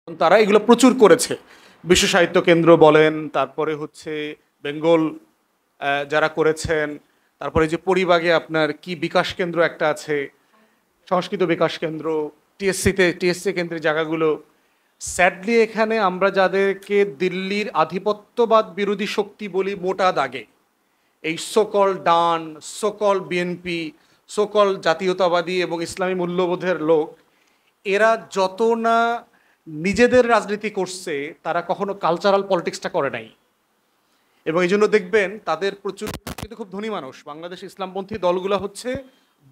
তারা এগুলো প্রচুর করেছে। বিশ্ব সাহিত্য কেন্দ্র বলেন, তারপরে হচ্ছে বেঙ্গল যারা করেছেন, তারপরে যে পরিবাগে আপনার কি বিকাশ কেন্দ্র একটা আছে, সংস্কৃত বিকাশ কেন্দ্র, টিএসসি কেন্দ্রের জায়গাগুলো। স্যাডলি এখানে আমরা যাদেরকে দিল্লির আধিপত্যবাদ বিরোধী শক্তি বলি মোটা দাগে, এই সোকল ডান, সোকল বিএনপি, সোকল জাতীয়তাবাদী এবং ইসলামী মূল্যবোধের লোক, এরা যত না নিজেদের রাজনীতি করছে, তারা কখনো কালচারাল পলিটিক্সটা করে নাই। এবং এই জন্য দেখবেন তাদের প্রচুর, কিন্তু খুব ধনী মানুষ। বাংলাদেশ ইসলামপন্থী দলগুলো হচ্ছে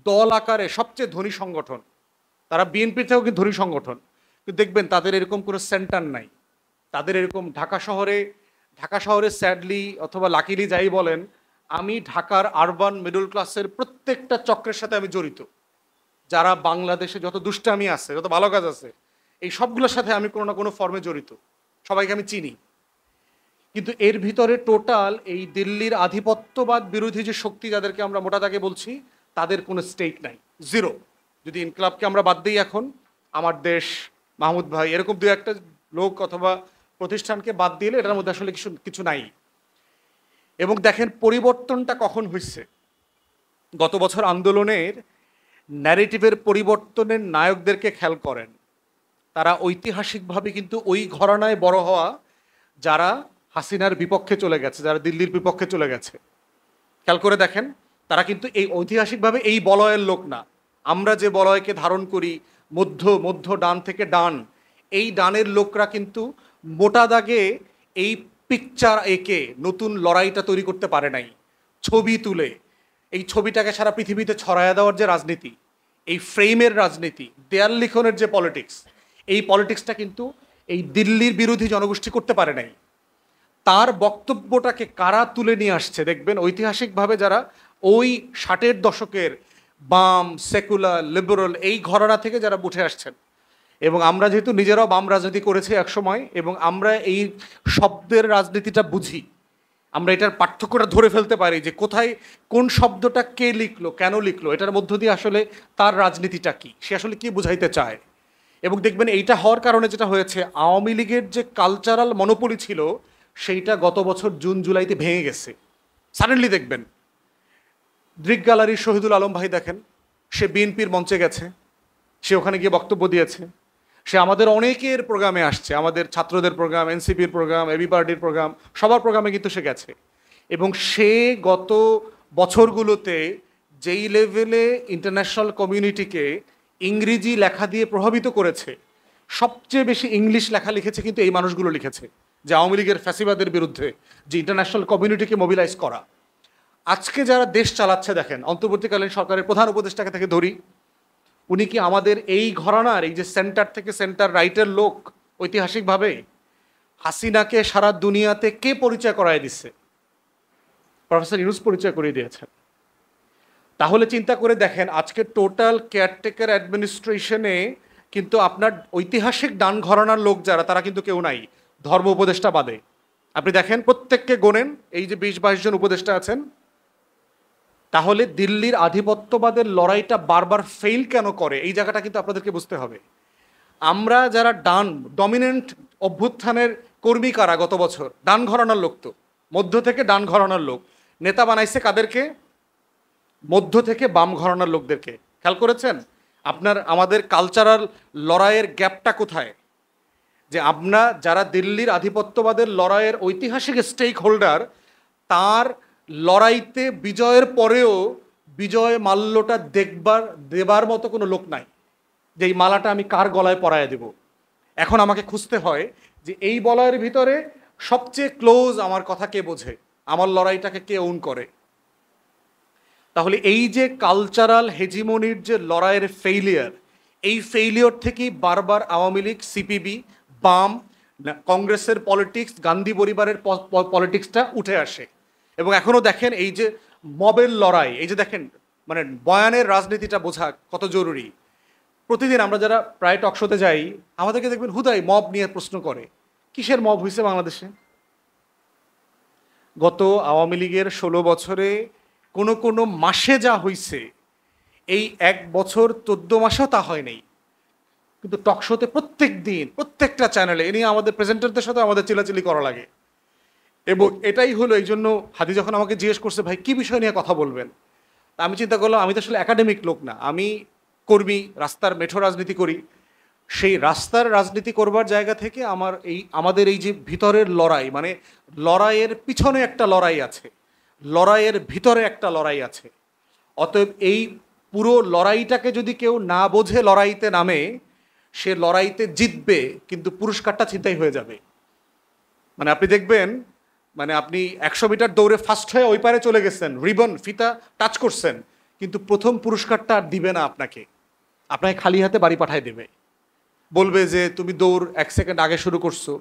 দল আকারে সবচেয়ে ধনী সংগঠন, তারা বিএনপির থেকেও কিন্তু ধনী সংগঠন, কিন্তু দেখবেন তাদের এরকম কোনো সেন্টার নাই। তাদের এরকম ঢাকা শহরে স্যাডলি অথবা লাকিলি যাই বলেন, আমি ঢাকার আরবান মিডল ক্লাসের প্রত্যেকটা চক্রের সাথে আমি জড়িত। যারা বাংলাদেশে যত দুষ্টামি আছে, যত ভালো কাজ আছে, এই সবগুলোর সাথে আমি কোনো না কোনো ফর্মে জড়িত, সবাইকে আমি চিনি। কিন্তু এর ভিতরে টোটাল এই দিল্লির আধিপত্যবাদ বিরোধী যে শক্তি, যাদেরকে আমরা মোটা দাগে বলছি, তাদের কোনো স্টেক নাই, জিরো। যদি ইনকলাবকে আমরা বাদ দিই, এখন আমার দেশ, মাহমুদ ভাই, এরকম দু একটা লোক অথবা প্রতিষ্ঠানকে বাদ দিলে এটার মধ্যে আসলে কিছু কিছু নাই। এবং দেখেন পরিবর্তনটা কখন হয়েছে। গত বছর আন্দোলনের ন্যারেটিভের পরিবর্তনের নায়কদেরকে খেয়াল করেন। তারা ঐতিহাসিকভাবে কিন্তু ওই ঘরানায় বড় হওয়া, যারা হাসিনার বিপক্ষে চলে গেছে, যারা দিল্লির বিপক্ষে চলে গেছে। খেয়াল করে দেখেন, তারা কিন্তু এই ঐতিহাসিকভাবে এই বলয়ের লোক না। আমরা যে বলয়কে ধারণ করি, মধ্য ডান থেকে ডান, এই ডানের লোকরা কিন্তু মোটা দাগে এই পিকচার এঁকে নতুন লড়াইটা তৈরি করতে পারে নাই। ছবি তুলে এই ছবিটাকে সারা পৃথিবীতে ছড়ায়া দেওয়ার যে রাজনীতি, এই ফ্রেমের রাজনীতি, দেয়াল লিখনের যে পলিটিক্স, এই পলিটিক্সটা কিন্তু এই দিল্লির বিরোধী জনগোষ্ঠী করতে পারে নাই। তার বক্তব্যটাকে কারা তুলে নিয়ে আসছে দেখবেন, ঐতিহাসিকভাবে যারা ওই 60-এর দশকের বাম, সেকুলার, লিবারেল এই ঘরানা থেকে যারা উঠে আসছেন। এবং আমরা যেহেতু নিজেরাও বাম রাজনীতি করেছি একসময়, এবং আমরা এই শব্দের রাজনীতিটা বুঝি, আমরা এটার পার্থক্যটা ধরে ফেলতে পারি যে কোথায় কোন শব্দটা কে লিখলো, কেন লিখলো, এটার মধ্য দিয়ে আসলে তার রাজনীতিটা কি, সে আসলে কি বুঝাইতে চায়। এবং দেখবেন এইটা হওয়ার কারণে যেটা হয়েছে, আওয়ামী লীগের যে কালচারাল মনোপলি ছিল, সেইটা গত বছর জুন জুলাইতে ভেঙে গেছে। সাডেনলি দেখবেন দৃক গ্যালারির শহীদুল আলম ভাই দেখেন, সে বিএনপির মঞ্চে গেছে, সে ওখানে গিয়ে বক্তব্য দিয়েছে। সে আমাদের অনেকের প্রোগ্রামে আসছে, আমাদের ছাত্রদের প্রোগ্রাম, এনসিপির প্রোগ্রাম, এবি পার্টির প্রোগ্রাম, সবার প্রোগ্রামে কিন্তু সে গেছে। এবং সে গত বছরগুলোতে যেই লেভেলে ইন্টারন্যাশনাল কমিউনিটিকে ইংরেজি লেখা দিয়ে প্রভাবিত করেছে, সবচেয়ে বেশি ইংলিশ লেখা লিখেছে কিন্তু এই মানুষগুলো লিখেছে, যে আওয়ামী লীগের ফ্যাসিবাদের বিরুদ্ধে যে ইন্টারন্যাশনাল কমিউনিটিকে মোবিলাইজ করা। আজকে যারা দেশ চালাচ্ছে দেখেন, অন্তর্বর্তীকালীন সরকারের প্রধান উপদেষ্টাকে থেকে ধরি, উনি কি আমাদের এই ঘরানার, এই যে সেন্টার থেকে সেন্টার রাইটের লোক? ঐতিহাসিকভাবে হাসিনাকে সারা দুনিয়াতে কে পরিচয় করায় দিচ্ছে? প্রফেসর ইউনূস পরিচয় করিয়ে দিয়েছেন। তাহলে চিন্তা করে দেখেন, আজকে টোটাল কেয়ারটেকার অ্যাডমিনিস্ট্রেশনে কিন্তু আপনার ঐতিহাসিক ডান ঘরানার লোক যারা, তারা কিন্তু কেউ নাই, ধর্ম উপদেষ্টা বাদে। আপনি দেখেন প্রত্যেককে গোনেন, এই যে 20-22 জন উপদেষ্টা আছেন। তাহলে দিল্লির আধিপত্যবাদের লড়াইটা বারবার ফেল কেন করে, এই জায়গাটা কিন্তু আপনাদেরকে বুঝতে হবে। আমরা যারা ডান ডমিনেন্ট অভ্যুত্থানের কর্মী, কারা গত বছর? ডান ঘরানার লোক। তো মধ্য থেকে ডান ঘরানার লোক নেতা বানাইছে কাদেরকে? মধ্য থেকে বাম ঘরানার লোকদেরকে। খেয়াল করেছেন আপনার আমাদের কালচারাল লড়াইয়ের গ্যাপটা কোথায়? যে আমরা যারা দিল্লির আধিপত্যবাদের লড়াইয়ের ঐতিহাসিক স্টেক হোল্ডার, তার লড়াইতে বিজয়ের পরেও বিজয় মাল্যটা দেবার মতো কোনো লোক নাই, যে এই মালাটা আমি কার গলায় পরায় দেব। এখন আমাকে খুঁজতে হয় যে এই বলয়ের ভিতরে সবচেয়ে ক্লোজ আমার কথা কে বোঝে, আমার লড়াইটাকে কে ওন করে। তাহলে এই যে কালচারাল হেজিমনির যে লড়াইয়ের ফেইলিয়ার, এই ফেইলিয়র থেকেই বারবার আওয়ামী লীগ, সিপিবি, বাম, কংগ্রেসের পলিটিক্স, গান্ধী পরিবারের পলিটিক্সটা উঠে আসে। এবং এখনও দেখেন এই যে মবের লড়াই, এই যে দেখেন মানে বয়ানের রাজনীতিটা বোঝা কত জরুরি। প্রতিদিন আমরা যারা প্রায় টকশোতে যাই, আমাদেরকে দেখবেন হুদাই মব নিয়ে প্রশ্ন করে। কিসের মব হয়েছে বাংলাদেশে? গত আওয়ামী লীগের 16 বছরে কোনো কোনো মাসে যা হয়েছে, এই 1 বছর 14 মাসেও তা হয় নাই। কিন্তু টক শোতে প্রত্যেক দিন প্রত্যেকটা চ্যানেলে এ নিয়ে আমাদের প্রেজেন্টারদের সাথে আমাদের চিলাচিলি করা লাগে। এবং এটাই হলো, এই জন্য হাদি যখন আমাকে জিজ্ঞেস করছে ভাই কী বিষয় নিয়ে কথা বলবেন, তা আমি চিন্তা করলাম আমি তো আসলে একাডেমিক লোক না, আমি কর্মী, রাস্তার মেঠো রাজনীতি করি। সেই রাস্তার রাজনীতি করবার জায়গা থেকে আমাদের এই যে ভিতরের লড়াই, মানে লড়াইয়ের পিছনে একটা লড়াই আছে, লড়াইয়ের ভিতরে একটা লড়াই আছে। অতএব এই পুরো লড়াইটাকে যদি কেউ না বোঝে লড়াইতে নামে, সে লড়াইতে জিতবে কিন্তু পুরস্কারটা ছিনতাই হয়ে যাবে। মানে আপনি দেখবেন, মানে আপনি 100 মিটার দৌড়ে ফার্স্ট হয়ে ওই পারে চলে গেছেন, রিবন ফিতা টাচ করছেন, কিন্তু প্রথম পুরস্কারটা আর দিবে না আপনাকে, আপনাকে খালি হাতে বাড়ি পাঠায় দেবে। বলবে যে তুমি দৌড় 1 সেকেন্ড আগে শুরু করছো,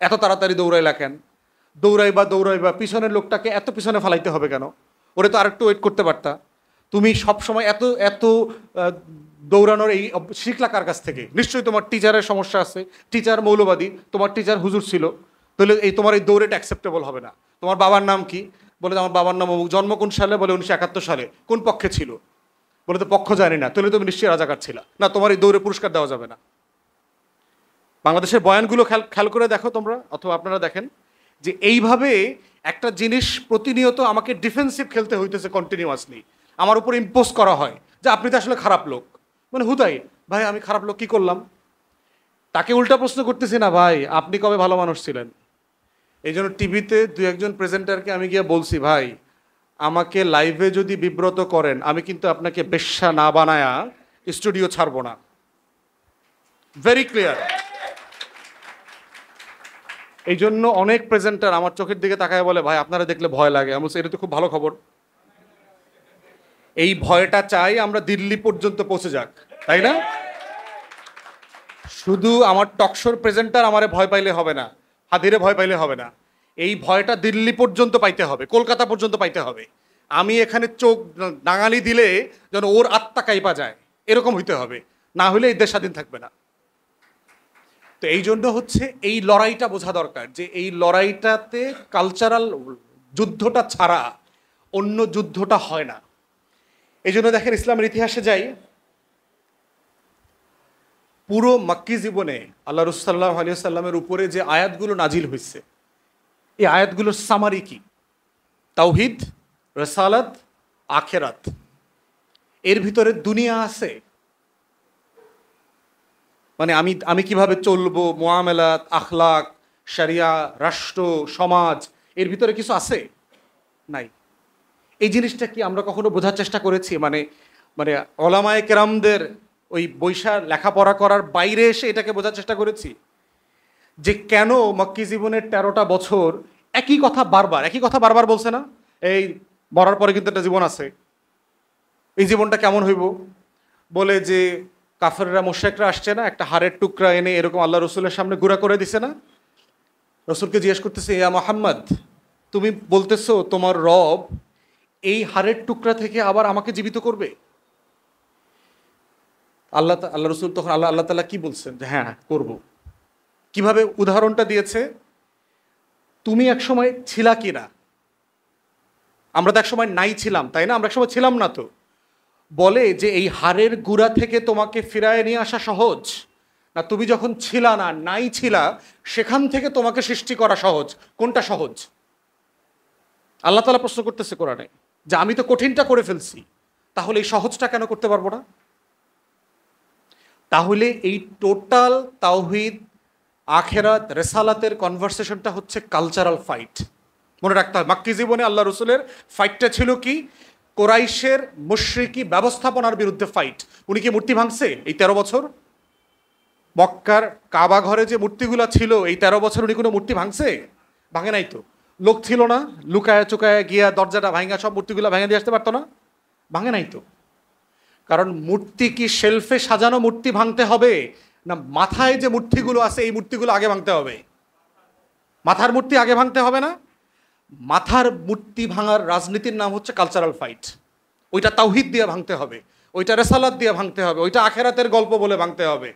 এত তাড়াতাড়ি দৌড়াইলা কেন, দৌড়াইবা পিছনের লোকটাকে এত পিছনে ফালাইতে হবে কেন, ওরে তো আরেকটু ওয়েট করতে পারতা। তুমি সবসময় এত এত দৌড়ানোর এই শিখলা কার কাছ থেকে? নিশ্চয়ই তোমার টিচারের সমস্যা আছে, টিচার মৌলবাদী, তোমার টিচার হুজুর ছিল, তাহলে তোমার এই দৌড়েটা অ্যাকসেপ্টেবল হবে না। তোমার বাবার নাম কি? বলে আমার বাবার নাম অমুক। জন্ম কোন সালে? বলে 1971 সালে। কোন পক্ষে ছিল? বলে তো পক্ষ জানি না। তাহলে তুমি নিশ্চয়ই রাজাকার ছিল না, তোমার এই দৌড়ে পুরস্কার দেওয়া যাবে না। বাংলাদেশের বয়ানগুলো খেয়াল করে দেখো তোমরা, অথবা আপনারা দেখেন যে এইভাবে একটা জিনিস প্রতিনিয়ত আমাকে ডিফেন্সিভ খেলতে হইতেছে কন্টিনিউয়াসলি। আমার উপর ইম্পোজ করা হয় যে আপনি তো আসলে খারাপ লোক। মানে হুদাই ভাই আমি খারাপ লোক কি করলাম? তাকে উল্টা প্রশ্ন করতেছি না, ভাই আপনি কবে ভালো মানুষ ছিলেন? এই জন্য টিভিতে 2-1 প্রেজেন্টারকে আমি গিয়ে বলছি, ভাই আমাকে লাইভে যদি বিব্রত করেন, আমি কিন্তু আপনাকে বেশ্যা না বানায়া স্টুডিও ছাড়বো না। Very clear. এই জন্য অনেক প্রেজেন্টার আমার চোখের দিকে তাকায় বলে, ভাই আপনারা দেখলে ভয় লাগে। আমি বলছি এটা তো খুব ভালো খবর। এই ভয়টা চাই আমরা দিল্লি পর্যন্ত পৌঁছে যাক, তাই না? শুধু আমার টকশোর প্রেজেন্টার আমারে ভয় পাইলে হবে না, হাদিরে ভয় পাইলে হবে না, এই ভয়টা দিল্লি পর্যন্ত পাইতে হবে, কলকাতা পর্যন্ত পাইতে হবে। আমি এখানে চোখ ডাঙালি দিলে যেন ওর আত্মা কাইপা যায়, এরকম হইতে হবে, না হলে এই দেশ স্বাধীন থাকবে না। তো এই জন্য হচ্ছে এই লড়াইটা বোঝা দরকার যে এই লড়াইটাতে কালচারাল যুদ্ধটা ছাড়া অন্য যুদ্ধটা হয় না। এই জন্য দেখেন ইসলামের ইতিহাসে যাই, পুরো মক্কি জীবনে আল্লাহ রাসূল সাল্লাল্লাহু আলাইহি ওয়াসাল্লামের উপরে যে আয়াতগুলো নাজিল হয়েছে, এই আয়াতগুলোর সামারি কি? তাওহীদ, রিসালাত, আখিরাত। এর ভিতরে দুনিয়া আছে, মানে আমি কিভাবে চলবো, মুআমালাত, আখলাক, শরিয়া, রাষ্ট্র, সমাজ, এর ভিতরে কিছু আছে? নাই। এই জিনিসটা কি আমরা কখনো বোঝার চেষ্টা করেছি? মানে মানে ওলামায়ে কেরামদের ওই বৈশা লেখাপড়া করার বাইরে এসে এটাকে বোঝার চেষ্টা করেছি যে কেন মক্কি জীবনের 13টা বছর একই কথা বারবার বলছে না? এই মরার পরে কিন্তু একটা জীবন আছে, এই জীবনটা কেমন হইব? বলে যে কাফেররা মুশরিকরা আসছে না, একটা হাড়ের টুকরা এনে এরকম আল্লাহ রসুলের সামনে গুঁড়া করে দিছে না? রসুলকে জিজ্ঞেস করতেছে, ইয়া মুহাম্মদ তুমি বলতেছো তোমার রব এই হাড়ের টুকরা থেকে আবার আমাকে জীবিত করবে? আল্লাহ রসুল তখন আল্লাহ তাআলা কি বলছেন যে হ্যাঁ করব। কিভাবে উদাহরণটা দিয়েছে? তুমি একসময় ছিলা কিনা? আমরা তো একসময় নাই ছিলাম, তাই না? আমরা একসময় ছিলাম না। তো বলে যে এই হাড়ের গুঁড়া থেকে তোমাকে ফিরায় নিয়ে আসা সহজ না, তুমি যখন ছিলা না, নাই ছিলা, সেখান থেকে তোমাকে সৃষ্টি করা সহজ? কোনটা সহজ? আল্লাহ তাআলা প্রশ্ন করতেছে কোরআনে যে আমি তো কঠিনটা করে ফেলছি, তাহলে এই সহজটা কেন করতে পারবো না? তাহলে এই টোটাল তাওহীদ, আখিরাত, রিসালাতের কনভারসেশনটা হচ্ছে কালচারাল ফাইট। মনে রাখতে হয় মক্কি জীবনে আল্লাহ রসুলের ফাইটটা ছিল কি? কোরাইশের মুশরিকি ব্যবস্থাপনার বিরুদ্ধে ফাইট। উনি কি মূর্তি ভাঙছে এই 13 বছর? মক্কার কাবা ঘরে যে মূর্তিগুলো ছিল এই 13 বছর উনি কোনো মূর্তি ভাঙছে? ভাঙে নাই তো। লোক ছিল না লুকায় চুকায় গিয়া দরজাটা ভাঙা সব মূর্তিগুলো ভেঙে দিয়ে আসতে পারতো না? ভাঙে নাই তো। কারণ মূর্তি কি শেলফে সাজানো মূর্তি ভাঙতে হবে, না মাথায় যে মূর্তিগুলো আছে এই মূর্তিগুলো আগে ভাঙতে হবে? মাথার মূর্তি আগে ভাঙতে হবে না? মাথার মূর্তি ভাঙার রাজনীতির নাম হচ্ছে কালচারাল ফাইট। ওইটা তাওহীদ দিয়ে ভাঙতে হবে, ওইটা রিসালাত দিয়ে ভাঙতে হবে, ওইটা আখিরাতের গল্প বলে ভাঙতে হবে।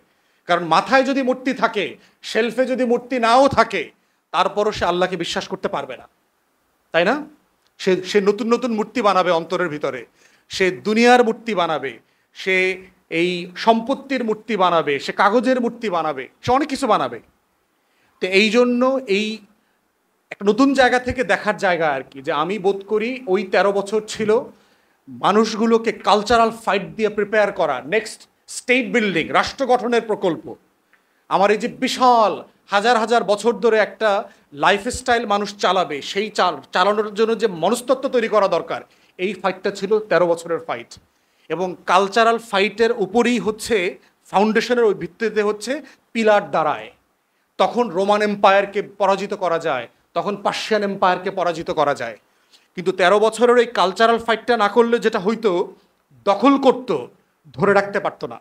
কারণ মাথায় যদি মূর্তি থাকে, শেলফে যদি মূর্তি নাও থাকে, তারপরও সে আল্লাহকে বিশ্বাস করতে পারবে না, তাই না? সে নতুন নতুন মূর্তি বানাবে অন্তরের ভিতরে, সে দুনিয়ার মূর্তি বানাবে, সে এই সম্পত্তির মূর্তি বানাবে, সে কাগজের মূর্তি বানাবে, সে অনেক কিছু বানাবে। তো এই জন্য এই একটা নতুন জায়গা থেকে দেখার জায়গা আর কি, যে আমি বোধ করি ওই 13 বছর ছিল মানুষগুলোকে কালচারাল ফাইট দিয়ে প্রিপেয়ার করা, নেক্সট স্টেট বিল্ডিং, রাষ্ট্র গঠনের প্রকল্প। আমার এই যে বিশাল হাজার হাজার বছর ধরে একটা লাইফস্টাইল মানুষ চালাবে, সেই চালানোর জন্য যে মনস্তত্ত্ব তৈরি করা দরকার, এই ফাইটটা ছিল 13 বছরের ফাইট। এবং কালচারাল ফাইটের উপরেই হচ্ছে ফাউন্ডেশনের ওই ভিত্তিতে হচ্ছে পিলার দাঁড়ায়। তখন রোমান এম্পায়ারকে পরাজিত করা যায়, তখন পার্সিয়ান এম্পায়ারকে পরাজিত করা যায়। কিন্তু 13 বছরের এই কালচারাল ফাইটটা না করলে যেটা হইতো, দখল করত, ধরে রাখতে পারতো না।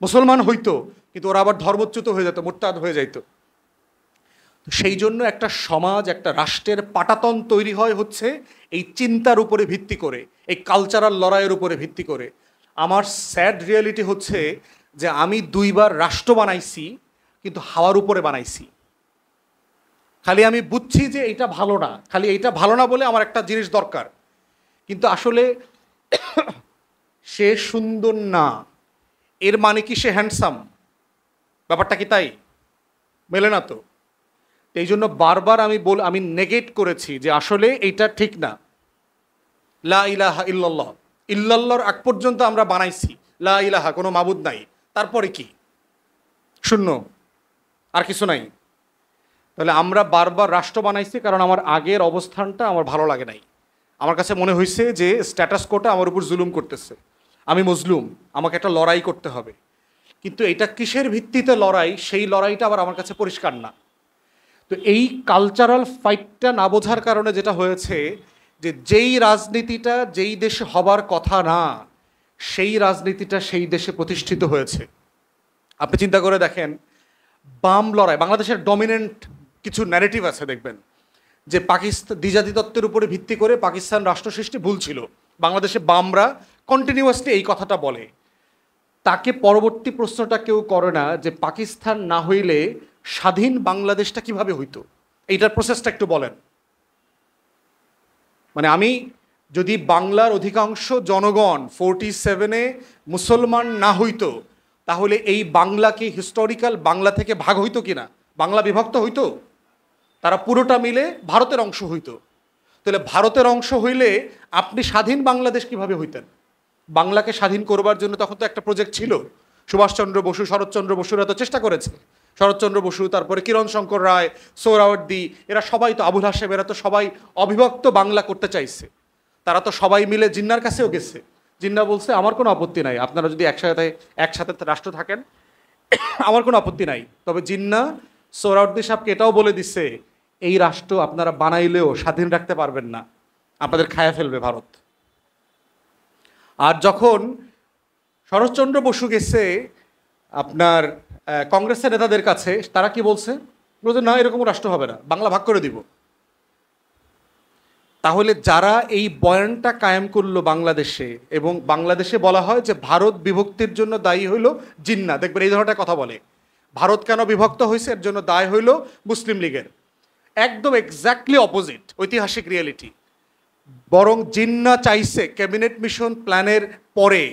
মুসলমান হইতো, কিন্তু ওরা আবার ধর্মচ্যুত হয়ে যেত, মোরতাদ হয়ে যাইত। সেই জন্য একটা সমাজ, একটা রাষ্ট্রের পাটাতন তৈরি হয় হচ্ছে এই চিন্তার উপরে ভিত্তি করে, এই কালচারাল লড়াইয়ের উপরে ভিত্তি করে। আমার স্যাড রিয়ালিটি হচ্ছে যে আমি 2 বার রাষ্ট্র বানাইছি, কিন্তু হাওয়ার উপরে বানাইছি। খালি আমি বুঝছি যে এইটা ভালো না, খালি এইটা ভালো না বলে আমার একটা জিনিস দরকার, কিন্তু আসলে সে সুন্দর না এর মানে কি সে হ্যান্ডসাম? ব্যাপারটা কি তাই? মেলে না তো। এই জন্য বারবার আমি নেগেট করেছি যে আসলে এইটা ঠিক না। লা ইলাহা ইল্লাল্লাহ, ইল্লাল্লাহর আগ পর্যন্ত আমরা বানাইছি, লা ইলাহা কোনো মাবুদ নাই, তারপরে কি? শূন্য, আর কিছু নাই। তাহলে আমরা বারবার রাষ্ট্র বানাইছি কারণ আমার আগের অবস্থানটা আমার ভালো লাগে নাই। আমার কাছে মনে হয়েছে যে স্ট্যাটাস কোটা আমার উপর জুলুম করতেছে, আমি মজলুম, আমাকে একটা লড়াই করতে হবে। কিন্তু এটা কিসের ভিত্তিতে লড়াই, সেই লড়াইটা আবার আমার কাছে পরিষ্কার না। তো এই কালচারাল ফাইটটা না বোঝার কারণে যেটা হয়েছে, যে যেই রাজনীতিটা যেই দেশে হবার কথা না, সেই রাজনীতিটা সেই দেশে প্রতিষ্ঠিত হয়েছে। আপনি চিন্তা করে দেখেন, বাম লড়াই, বাংলাদেশের ডমিনেন্ট কিছু ন্যারেটিভ আছে দেখবেন, যে পাকিস্তান দ্বিজাতি তত্ত্বের উপরে ভিত্তি করে পাকিস্তান রাষ্ট্র সৃষ্টি ভুল ছিল। বাংলাদেশে বামরা কন্টিনিউয়াসলি এই কথাটা বলে। তাকে পরবর্তী প্রশ্নটা কেউ করে না যে পাকিস্তান না হইলে স্বাধীন বাংলাদেশটা কিভাবে হইতো, এইটার প্রসেসটা একটু বলেন। মানে আমি যদি বাংলার অধিকাংশ জনগণ 47-এ মুসলমান না হইতো, তাহলে এই বাংলাকে হিস্টোরিক্যাল বাংলা থেকে ভাগ হইতো কিনা, বাংলা বিভক্ত হইতো, তারা পুরোটা মিলে ভারতের অংশ হইতো। তাহলে ভারতের অংশ হইলে আপনি স্বাধীন বাংলাদেশ কিভাবে হইতেন? বাংলাকে স্বাধীন করবার জন্য তখন তো একটা প্রজেক্ট ছিল। সুভাষচন্দ্র বসু, শরৎচন্দ্র বসুরা তো চেষ্টা করেছে। শরৎচন্দ্র বসু, তারপরে কিরণ শঙ্কর রায়, সোহরাওয়ার্দী, এরা সবাই তো, আবুল হাশেম, এরা তো সবাই অবিভক্ত বাংলা করতে চাইছে। তারা তো সবাই মিলে জিন্নার কাছেও গেছে। জিন্না বলছে আমার কোনো আপত্তি নাই, আপনারা যদি একসাথে রাষ্ট্র থাকেন আমার কোনো আপত্তি নাই। তবে জিন্না সোহরাওয়ার্দী সাহেবকে এটাও বলে দিচ্ছে, এই রাষ্ট্র আপনারা বানাইলেও স্বাধীন রাখতে পারবেন না, আপনাদের খায়া ফেলবে ভারত। আর যখন শরৎচন্দ্র বসু গেছে আপনার কংগ্রেসের নেতাদের কাছে, তারা কি বলছে? বলছে না, এরকম রাষ্ট্র হবে না, বাংলা ভাগ করে দিব। তাহলে যারা এই বয়ানটা কায়েম করলো বাংলাদেশে, এবং বাংলাদেশে বলা হয় যে ভারত বিভক্তির জন্য দায়ী হইল জিন্না, দেখবেন এই ধরনের কথা বলে, ভারত কেন বিভক্ত হয়েছে এর জন্য দায় হইল মুসলিম লীগের। একদম এক্স্যাক্টলি অপোজিট ঐতিহাসিক রিয়েলিটি। বরং জিন্না চাইছে ক্যাবিনেট মিশন প্ল্যানের পরে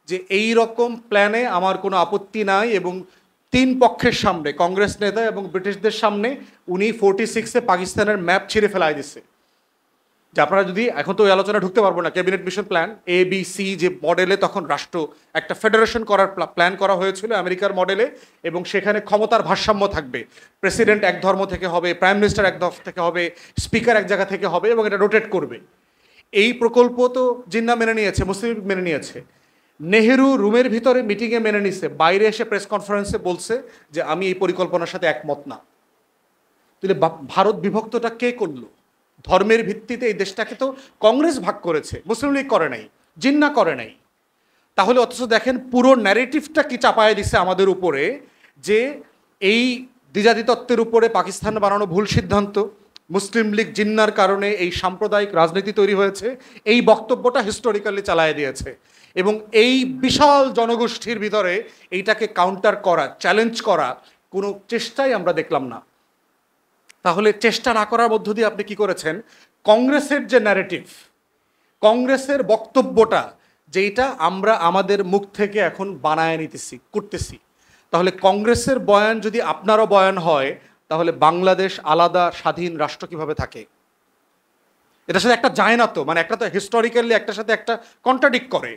যে এই রকম প্ল্যানে আমার কোনো আপত্তি নাই, এবং 3 পক্ষের সামনে, কংগ্রেস নেতা এবং ব্রিটিশদের সামনে, উনি 46-এ পাকিস্তানের ম্যাপ ছিঁড়ে ফেলাই দিচ্ছে। যে আপনারা যদি, এখন তো ওই আলোচনা ঢুকতে পারবো না, ক্যাবিনেট মিশন প্ল্যান ABC যে মডেলে তখন রাষ্ট্র একটা ফেডারেশন করার প্ল্যান করা হয়েছিল আমেরিকার মডেলে, এবং সেখানে ক্ষমতার ভারসাম্য থাকবে, প্রেসিডেন্ট এক ধর্ম থেকে হবে, প্রাইম মিনিস্টার এক ধর্ম থেকে হবে, স্পিকার এক জায়গা থেকে হবে, এবং এটা রোটেট করবে। এই প্রকল্প তো জিন্না মেনে নিয়েছে, মুসলিম মেনে নিয়েছে। নেহেরু রুমের ভিতরে মিটিংয়ে মেনে নিছে, বাইরে এসে প্রেস কনফারেন্সে বলছে যে আমি এই পরিকল্পনার সাথে একমত না। তাহলে ভারত বিভক্তটা কে করলো? ধর্মের ভিত্তিতে এই দেশটাকে তো কংগ্রেস ভাগ করেছে, মুসলিম লীগ করে নাই, জিন্না করে নাই। তাহলে অথচ দেখেন পুরো ন্যারেটিভটা কি চাপায় দিছে আমাদের উপরে, যে এই দ্বিজাতি তত্ত্বের উপরে পাকিস্তান বানানো ভুল সিদ্ধান্ত, মুসলিম লীগ জিন্নার কারণে এই সাম্প্রদায়িক রাজনীতি তৈরি হয়েছে, এই বক্তব্যটা হিস্টোরিক্যালি চালায় দিয়েছে। এবং এই বিশাল জনগোষ্ঠীর ভিতরে এইটাকে কাউন্টার করা, চ্যালেঞ্জ করা কোনো চেষ্টাই আমরা দেখলাম না। তাহলে চেষ্টা না করার মধ্য দিয়ে আপনি কি করেছেন? কংগ্রেসের যে ন্যারেটিভ, কংগ্রেসের বক্তব্যটা যেটা আমরা আমাদের মুখ থেকে এখন বানায় নিতেছি, করতেছি। তাহলে কংগ্রেসের বয়ান যদি আপনারও বয়ান হয়, তাহলে বাংলাদেশ আলাদা স্বাধীন রাষ্ট্র কিভাবে থাকে? এটার সাথে একটা যায় না তো, মানে একটা তো হিস্টোরিক্যালি একটার সাথে একটা কন্ট্রাডিক্ট করে।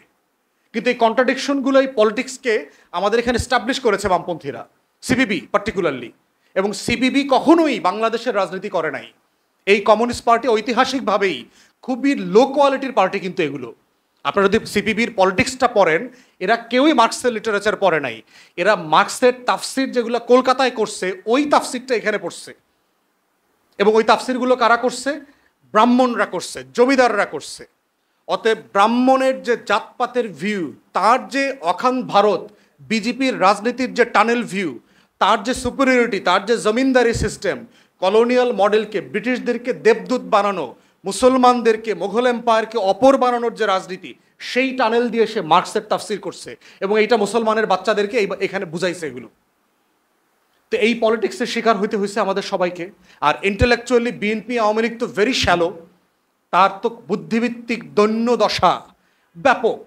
কিন্তু এই কন্ট্রাডিকশনগুলোই পলিটিক্সকে আমাদের এখানে এস্টাবলিশ করেছে বামপন্থীরা, সিপিবি পার্টিকুলারলি। এবং সিপিবি কখনোই বাংলাদেশের রাজনীতি করে নাই। এই কমিউনিস্ট পার্টি ঐতিহাসিকভাবেই খুবই লো কোয়ালিটির পার্টি, কিন্তু এগুলো আপনারা যদি সিপিবির পলিটিক্সটা পড়েন, এরা কেউই মার্কসের লিটারেচার পড়ে নাই। এরা মার্কসের তাফসির যেগুলো কলকাতায় করছে, ওই তাফসিরটা এখানে পড়ছে। এবং ওই তাফসিরগুলো কারা করছে? ব্রাহ্মণরা করছে, জমিদাররা করছে। অতএব ব্রাহ্মণের যে জাতপাতের ভিউ, তার যে অখান ভারত বিজেপির রাজনীতির যে টানেল ভিউ, তার যে সুপিরিয়রিটি, তার যে জমিনদারি সিস্টেম, কলোনিয়াল মডেলকে ব্রিটিশদেরকে দেবদূত বানানো, মুসলমানদেরকে মোঘল এম্পায়ারকে অপর বানানোর যে রাজনীতি, সেই টানেল দিয়ে সে মার্কসের তাফসির করছে এবং এইটা মুসলমানের বাচ্চাদেরকে এখানে বুঝাইছে এগুলো। তো এই পলিটিক্সের শিকার হইতে হয়েছে আমাদের সবাইকে। আর ইন্টেলেকচুয়ালি বিএনপি আওয়ামী লীগ তো ভেরি শ্যালো, তার তো বুদ্ধিভিত্তিক দৈন্য দশা ব্যাপক।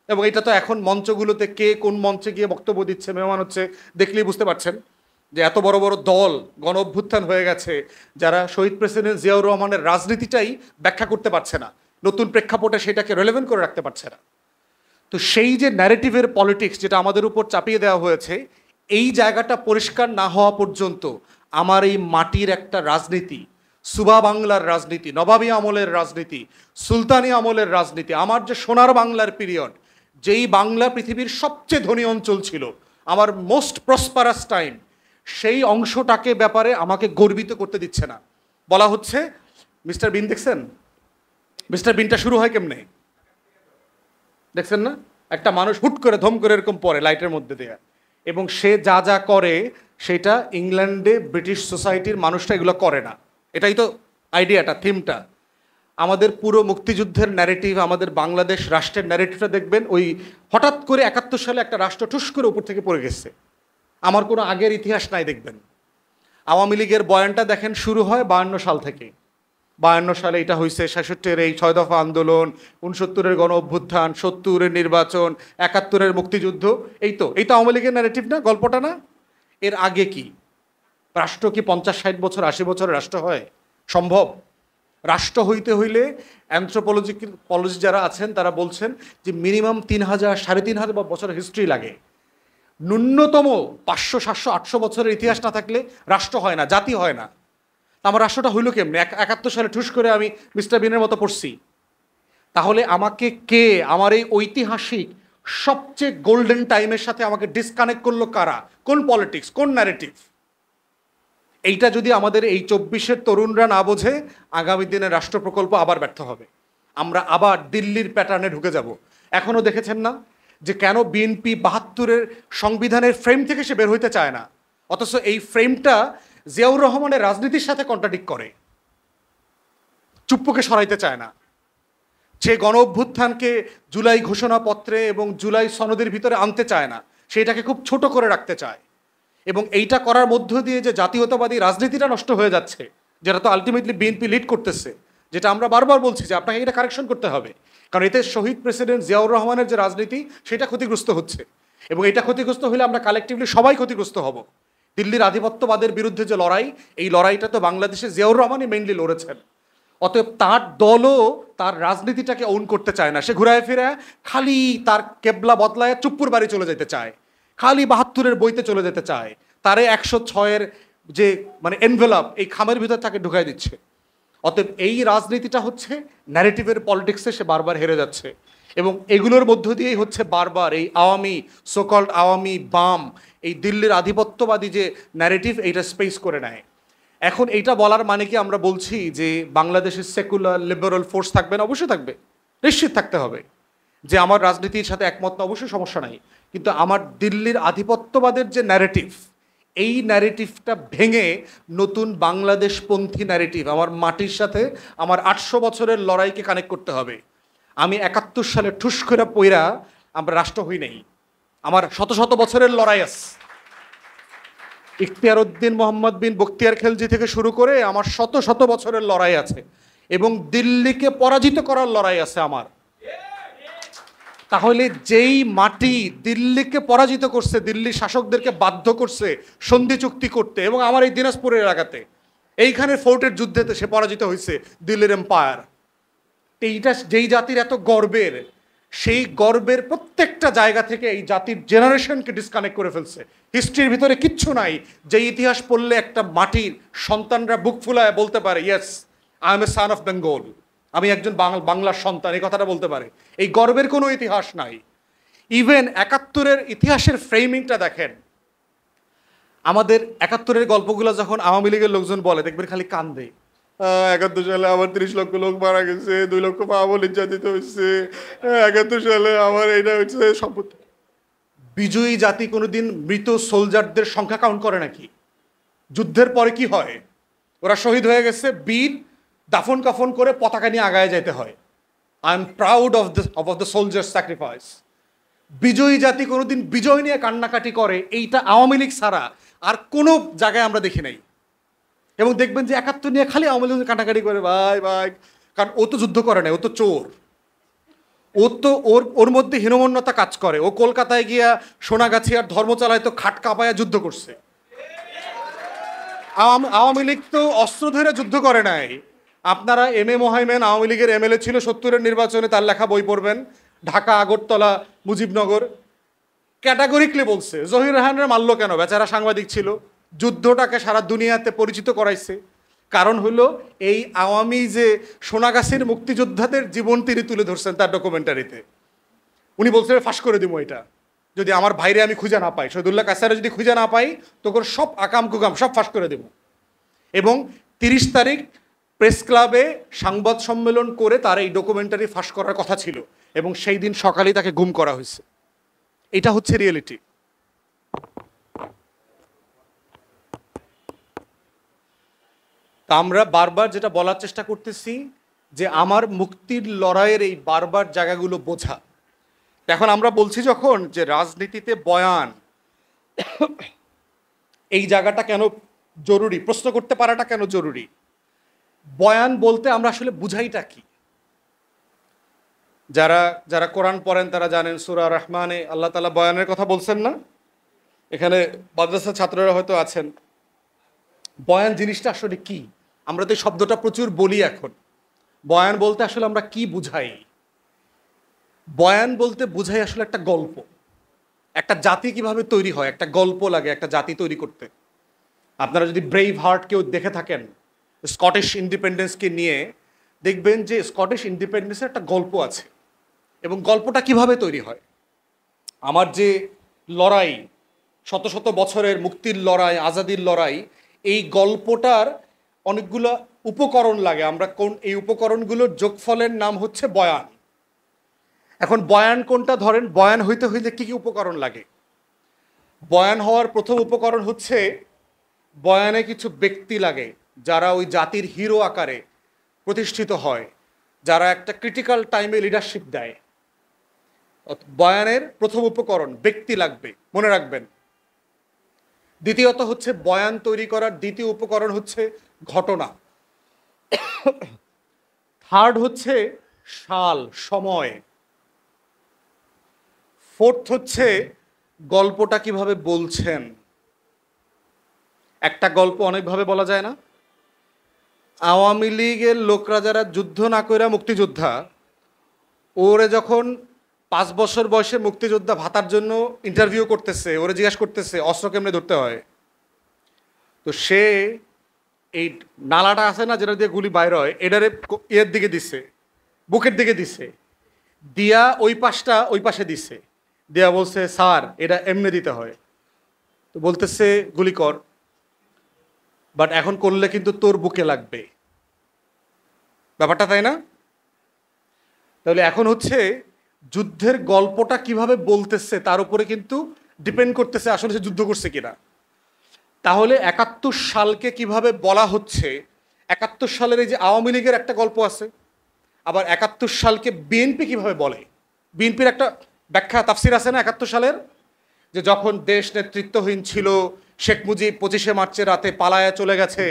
এবং এটা তো এখন মঞ্চগুলোতে কে কোন মঞ্চে গিয়ে বক্তব্য দিচ্ছে, মেহমান হচ্ছে, দেখলেই বুঝতে পারছেন যে এত বড় বড় দল গণ অভ্যুত্থান হয়ে গেছে, যারা শহীদ প্রেসিডেন্ট জিয়াউর রহমানের রাজনীতিটাই ব্যাখ্যা করতে পারছে না, নতুন প্রেক্ষাপটে সেটাকে রেলেভেন্ট করে রাখতে পারছে না। তো সেই যে ন্যারেটিভের পলিটিক্স যেটা আমাদের উপর চাপিয়ে দেওয়া হয়েছে, এই জায়গাটা পরিষ্কার না হওয়া পর্যন্ত আমার এই মাটির একটা রাজনীতি, সুবা বাংলার রাজনীতি, নবাবী আমলের রাজনীতি, সুলতানি আমলের রাজনীতি, আমার যে সোনার বাংলার পিরিয়ড, যেই বাংলা পৃথিবীর সবচেয়ে ধনী অঞ্চল ছিল, আমার মোস্ট প্রসপারাস টাইম, সেই অংশটাকে ব্যাপারে আমাকে গর্বিত করতে দিচ্ছে না। বলা হচ্ছে মিস্টার বিন, দেখছেন মিস্টার বিনটা শুরু হয় কেমনে, দেখছেন না? একটা মানুষ হুট করে ধম করে এরকম পড়ে লাইটের মধ্যে দেয়া, এবং সে যা যা করে সেটা ইংল্যান্ডে ব্রিটিশ সোসাইটির মানুষটা এগুলো করে না। এটাই তো আইডিয়াটা, থিমটা। আমাদের পুরো মুক্তিযুদ্ধের ন্যারেটিভ, আমাদের বাংলাদেশ রাষ্ট্রের ন্যারেটিভটা দেখবেন, ওই হঠাৎ করে 71 সালে একটা রাষ্ট্র ঠুস করে উপর থেকে পড়ে গেছে, আমার কোনো আগের ইতিহাস নাই। দেখবেন আওয়ামী লীগের বয়ানটা দেখেন, শুরু হয় 52 সাল থেকে। 52 সালে এটা হয়েছে, 66-এর এই 6 দফা আন্দোলন, 69-এর গণ অভ্যুত্থান, 70-এর নির্বাচন, 71-এর মুক্তিযুদ্ধ। এই তো আওয়ামী লীগের ন্যারেটিভ না, গল্পটা না? এর আগে কি রাষ্ট্র কি 50-60 বছর 80 বছরের রাষ্ট্র হয়? সম্ভব? রাষ্ট্র হইতে হইলে অ্যানথ্রোপোলজি যারা আছেন তারা বলছেন যে মিনিমাম 3000 3500 বছরের হিস্ট্রি লাগে। ন্যূনতম 500 700 800 বছরের ইতিহাস না থাকলে রাষ্ট্র হয় না, জাতি হয় না। আমার রাষ্ট্রটা হইল কেমনি? 71 সালে ঠুস করে আমি মিস্টার বিনের মতো পড়ছি। তাহলে আমাকে কে আমার এই ঐতিহাসিক সবচেয়ে গোল্ডেন টাইমের সাথে আমাকে ডিসকানেক্ট করলো কারা? কোন পলিটিক্স, কোন ন্যারেটিভ? এইটা যদি আমাদের এই 24-এর তরুণরা না বোঝে, আগামী দিনের রাষ্ট্র প্রকল্প আবার ব্যর্থ হবে। আমরা আবার দিল্লির প্যাটার্নে ঢুকে যাব। এখনও দেখেছেন না যে কেন বিএনপি 72-এর সংবিধানের ফ্রেম থেকে সে বের হইতে চায় না, অথচ এই ফ্রেমটা জিয়াউর রহমানের রাজনীতির সাথে কন্ট্রাডিক্ট করে, চুপ্পুকে সরাইতে চায় না। সে গণ অভ্যুত্থানকে জুলাই ঘোষণাপত্রে এবং জুলাই সনদের ভিতরে আনতে চায় না, সেটাকে খুব ছোট করে রাখতে চায়। এবং এইটা করার মধ্য দিয়ে যে জাতীয়তাবাদী রাজনীতিটা নষ্ট হয়ে যাচ্ছে, যেটা তো আলটিমেটলি বিএনপি লিড করতেছে, যেটা আমরা বারবার বলছি যে আপনাকে এটা কারেকশন করতে হবে, কারণ এতে শহীদ প্রেসিডেন্ট জিয়াউর রহমানের যে রাজনীতি সেটা ক্ষতিগ্রস্ত হচ্ছে। এবং এটা ক্ষতিগ্রস্ত হলে আমরা কালেকটিভলি সবাই ক্ষতিগ্রস্ত হব। দিল্লির আধিপত্যবাদের বিরুদ্ধে যে লড়াই, এই লড়াইটা তো বাংলাদেশে জিয়াউর রহমানই মেইনলি লড়েছেন। অতএব তার দলও তার রাজনীতিটাকে ওন করতে চায় না, সে ঘুরায় ফিরে খালি তার কেবলা বদলায় চুপ্পুর বাড়ি চলে যেতে চায়, খালি 72-এর বইতে চলে যেতে চায়, তারে 106-এর যে মানে এনভেলপ এই খামের ভিতর তাকে ঢুকাই দিচ্ছে। অতএব এই রাজনীতিটা হচ্ছে ন্যারেটিভের পলিটিক্সে সে বারবার হেরে যাচ্ছে, এবং এগুলোর মধ্য দিয়েই হচ্ছে বারবার এই আওয়ামী সোকল্ড আওয়ামী বাম, এই দিল্লির আধিপত্যবাদী যে ন্যারেটিভ, এইটা স্পেস করে নেয়। এখন এইটা বলার মানে কি আমরা বলছি যে বাংলাদেশের সেকুলার লিবারাল ফোর্স থাকবে না? অবশ্যই থাকবে, নিশ্চিত থাকতে হবে। যে আমার রাজনীতির সাথে একমত না, অবশ্যই সমস্যা নাই, কিন্তু আমার দিল্লির আধিপত্যবাদের যে ন্যারেটিভ, এই ন্যারেটিভটা ভেঙে নতুন বাংলাদেশপন্থী ন্যারেটিভ, আমার মাটির সাথে আমার 800 বছরের লড়াইকে কানেক্ট করতে হবে। আমি 71 সালে ঠুস করে পইরা আমরা রাষ্ট্র হই নাই, আমার শত শত বছরের লড়াই আছে। ইখতিয়ার উদ্দিন মোহাম্মদ বিন বখতিয়ার খেলজি থেকে শুরু করে আমার শত শত বছরের লড়াই আছে, এবং দিল্লিকে পরাজিত করার লড়াই আছে আমার। তাহলে যেই মাটি দিল্লিকে পরাজিত করছে, দিল্লি শাসকদেরকে বাধ্য করছে সন্ধি চুক্তি করতে, এবং আমার এই দিনাজপুরের এলাকাতে এইখানে ফোর্টের যুদ্ধেতে সে পরাজিত হয়েছে দিল্লির এম্পায়ার। এইটা যেই জাতির এত গর্বের, সেই গর্বের প্রত্যেকটা জায়গা থেকে এই জাতির জেনারেশনকে ডিসকানেক্ট করে ফেলছে। হিস্ট্রির ভিতরে কিচ্ছু নাই যে ইতিহাস পড়লে একটা মাটির সন্তানরা বুক ফুলায় বলতে পারে yes I M A son of Bengal, আমি একজন বাংলার সন্তান, এই কথাটা বলতে পারে। এই গর্বের কোনো ইতিহাস নাই। ইভেন ৭১-এর ইতিহাসের ফ্রেমিংটা দেখেন, আমাদের ৭১-এর গল্পগুলো যখন আওয়ামী লীগের লোকজন বলে দেখবেন খালি কান্দে। ৭১ সালে আমার ৩০ লক্ষ লোক মারা গেছে, ২ লক্ষ পাবো নির্যাতিত হয়েছে, ৭১ সালে আমার এইটা হচ্ছে সম্পত্তি। বিজয়ী জাতি কোনোদিন মৃত সোলজারদের সংখ্যা কাউন্ট করে নাকি? যুদ্ধের পরে কি হয়? ওরা শহীদ হয়ে গেছে, বীর দাফন কাফন করে পতাকা নিয়ে আগায় যেতে হয়। I am proud of the soldiers sacrifice. বিজয়ী জাতি কোনোদিন বিজয় নিয়ে কান্নাকাটি করে, এইটা আওয়ামী লীগ ছাড়া আর কোনো জায়গায় আমরা দেখি নাই। এবং দেখবেন যে ৭১ নিয়ে খালি আওয়ামী লীগ কান্নাকাটি করে, ভাই ভাই, কারণ ও তো যুদ্ধ করে না, ও তো চোর, ও তো ওর মধ্যে হীনমন্যতা কাজ করে। ও কলকাতায় গিয়া সোনাগাছি আর ধর্মচালায় তো খাট কাঁপায়া যুদ্ধ করছে। আওয়ামী লীগ তো অস্ত্র ধরে যুদ্ধ করে নাই। আপনারা এম এ মোহাইমেন আওয়ামী লীগের এমএলএ ছিল ৭০-এর নির্বাচনে, তার লেখা বই পড়বেন, ঢাকা, আগরতলা, মুজিবনগর, ক্যাটাগরিকলি বলছে জহির রায়হানের মারলো কেন? বেচারা সাংবাদিক ছিল, যুদ্ধটাকে সারা দুনিয়াতে পরিচিত করাইছে। কারণ হলো এই আওয়ামী যে সোনাগাছির মুক্তিযোদ্ধাদের জীবন তিনি তুলে ধরছেন তার ডকুমেন্টারিতে। উনি বলছেন ফাঁস করে দিব এটা, যদি আমার ভাইরে আমি খুঁজে না পাই, শহীদুল্লাহ কাসারে যদি খুঁজে না পাই, তোর সব আকাম কুকাম সব ফাঁস করে দেব। এবং ৩০ তারিখ প্রেস ক্লাবে সংবাদ সম্মেলন করে তার এই ডকুমেন্টারি ফাঁস করার কথা ছিল, এবং সেই দিন সকালেই তাকে গুম করা হয়েছে। এটা হচ্ছে রিয়েলিটি। তা আমরা বারবার যেটা বলার চেষ্টা করতেছি যে আমার মুক্তির লড়াইয়ের এই বারবার জায়গাগুলো বোঝা। এখন আমরা বলছি যখন যে রাজনীতিতে বয়ান, এই জায়গাটা কেন জরুরি, প্রশ্ন করতে পারাটা কেন জরুরি? বয়ান বলতে আমরা আসলে বুঝাইটা কি? যারা কোরআন পড়েন তারা জানেন, সূরা রহমানে আল্লাহ তাআলা বয়ানের কথা বলছেন না? এখানে মাদ্রাসা ছাত্ররা হয়তো আছেন। বয়ান জিনিসটা আসলে কি? আমরা তো এই শব্দটা প্রচুর বলি এখন। বয়ান বলতে আসলে আমরা কি বুঝাই? বয়ান বলতে বুঝাই আসলে একটা গল্প। একটা জাতি কিভাবে তৈরি হয়, একটা গল্প লাগে একটা জাতি তৈরি করতে। আপনারা যদি ব্রেভ হার্ট কেউ দেখে থাকেন স্কটিশ ইন্ডিপেন্ডেন্সকে নিয়ে, দেখবেন যে স্কটিশ ইন্ডিপেন্ডেন্সের একটা গল্প আছে, এবং গল্পটা কিভাবে তৈরি হয়। আমার যে লড়াই, শত শত বছরের মুক্তির লড়াই, আজাদির লড়াই, এই গল্পটার অনেকগুলো উপকরণ লাগে। আমরা এই উপকরণগুলোর যোগফলের নাম হচ্ছে বয়ান। এখন বয়ান কোনটা ধরেন, বয়ান হইতে হইলে কি কি উপকরণ লাগে? বয়ান হওয়ার প্রথম উপকরণ হচ্ছে বয়ানে কিছু ব্যক্তি লাগে যারা ওই জাতির হিরো আকারে প্রতিষ্ঠিত হয়, যারা একটা ক্রিটিক্যাল টাইমে লিডারশিপ দেয়। বয়ানের প্রথম উপকরণ ব্যক্তি লাগবে, মনে রাখবেন। দ্বিতীয়ত হচ্ছে বয়ান তৈরি করার দ্বিতীয় উপকরণ হচ্ছে ঘটনা। থার্ড হচ্ছে সাল, সময়। ফোর্থ হচ্ছে গল্পটা কিভাবে বলছেন। একটা গল্প অনেকভাবে বলা যায় না? আওয়ামী লীগের লোকরা যারা যুদ্ধ না কইরা মুক্তিযোদ্ধা, ওরে যখন 5 বছর বয়সে মুক্তিযোদ্ধা ভাতার জন্য ইন্টারভিউ করতেছে, ওরে জিজ্ঞাসা করতেছে অস্ত্র কেমনে ধরতে হয়, তো সে এই নালাটা আছে না যেটা দিয়ে গুলি বাইর হয়, এটারে এর দিকে দিছে, বুকের দিকে দিছে, দিয়া ওই পাশে দিছে, দিয়া বলছে স্যার এটা এমনি দিতে হয়। তো বলতেছে গুলি কর, বাট এখন করলে কিন্তু তোর বুকে লাগবে। ব্যাপারটা তাই না? তাহলে এখন হচ্ছে যুদ্ধের গল্পটা কিভাবে বলতেছে তার উপরে কিন্তু ডিপেন্ড করতেছে আসলে সে যুদ্ধ করছে কিনা। তাহলে ৭১ সালকে কিভাবে বলা হচ্ছে, ৭১ সালের এই যে আওয়ামী লীগের একটা গল্প আছে, আবার ৭১ সালকে বিএনপি কিভাবে বলে। বিএনপির একটা ব্যাখ্যা তাফসির আছে না ৭১ সালের, যে যখন দেশ নেতৃত্বহীন ছিল, শেখ মুজিব 25শে মার্চের রাতে পালায়া চলে গেছে,